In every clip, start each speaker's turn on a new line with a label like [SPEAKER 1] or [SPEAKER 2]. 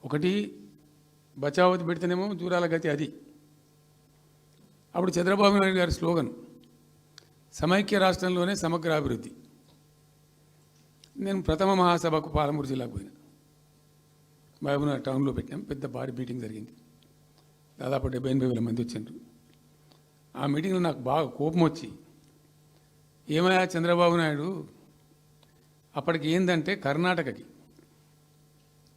[SPEAKER 1] ఒకటి బచావతి పెడితేనేమో జూరాల గతి అది. అప్పుడు చంద్రబాబు నాయుడు గారి స్లోగన్ సమైక్య రాష్ట్రంలోనే సమగ్ర అభివృద్ధి. నేను ప్రథమ మహాసభకు పాలమూరు జిల్లాకు పోయినా, మహబూబ్నగర్ టౌన్లో పెట్టాం. పెద్ద భారీ మీటింగ్ జరిగింది, దాదాపు 70-80 మంది వచ్చారు. ఆ మీటింగ్లో నాకు బాగా కోపం వచ్చి, ఏమయ్యా చంద్రబాబు నాయుడు, అప్పటికి ఏంటంటే కర్ణాటకకి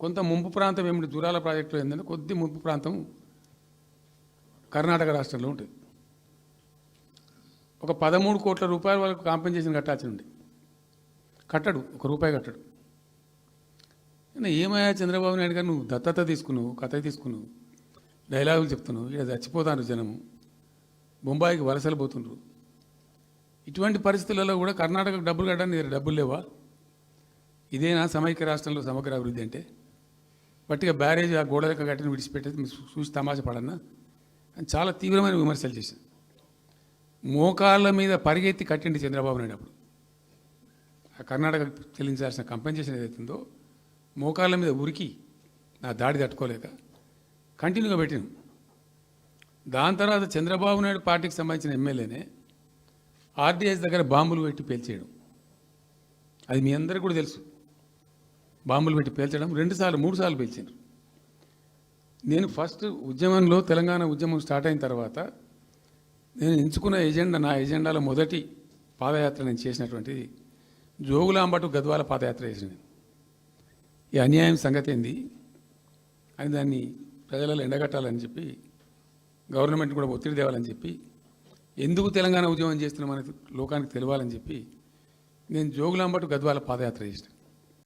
[SPEAKER 1] కొంత ముంపు ప్రాంతం ఏమిటి, జూరాల ప్రాజెక్టులో ఏంటంటే కొద్ది ముంపు ప్రాంతం కర్ణాటక రాష్ట్రంలో ఉంటుంది. ఒక 13 కోట్ల రూపాయల వరకు కాంపెన్సేషన్ కట్టాల్సి ఉండే, కట్టడు, ₹1 కట్టడు. ఏమయ్యా చంద్రబాబు నాయుడు గారు, నువ్వు దత్తత తీసుకున్నావు, కథ తీసుకున్నావు, డైలాగులు చెప్తున్నావు, ఇక్కడ చచ్చిపోతాను జనము, బొంబాయికి వలసలు పోతుండ్రు. ఇటువంటి పరిస్థితులలో కూడా కర్ణాటకకు డబ్బులు కట్టడానికి డబ్బులు లేవా? ఇదేనా సమైక్య రాష్ట్రంలో సమగ్ర అభివృద్ధి అంటే? పట్టిగా బ్యారేజ్ ఆ గోడలకు కట్టిన విడిచిపెట్టేది చూసి తమాషా పడన్నా అని చాలా తీవ్రమైన విమర్శలు చేశాను. మోకాళ్ళ మీద పరిగెత్తి కట్టిండి చంద్రబాబు నాయుడు. అప్పుడు ఆ కర్ణాటక చెల్లించాల్సిన కంపెన్సేషన్ ఏదైతుందో మోకాళ్ళ మీద ఉరికి నా దాడి తట్టుకోలేక కంటిన్యూగా పెట్టాను. దాని తర్వాత చంద్రబాబు నాయుడు పార్టీకి సంబంధించిన ఎమ్మెల్యేనే ఆర్డీఎస్ దగ్గర బాంబులు పెట్టి పేల్చేయడం, అది మీ అందరికీ కూడా తెలుసు. బాంబులు పెట్టి పేల్చడం 2 సార్లు 3 సార్లు పేల్చారు. నేను ఫస్ట్ ఉద్యమంలో, తెలంగాణ ఉద్యమం స్టార్ట్ అయిన తర్వాత నేను ఎంచుకున్న ఎజెండా, నా ఎజెండాలో మొదటి పాదయాత్ర నేను చేసినటువంటిది జోగులాంబ టు గద్వాల పాదయాత్ర చేసిన. ఈ అన్యాయం సంగతి ఏంది అని దాన్ని ప్రజలలో ఎండగట్టాలని చెప్పి, గవర్నమెంట్ కూడా ఒత్తిడి తేవాలని చెప్పి, ఎందుకు తెలంగాణ ఉద్యమం చేస్తున్నామనేది లోకానికి తెలియాలని చెప్పి నేను జోగులాంబ టు గద్వాల పాదయాత్ర చేసిన.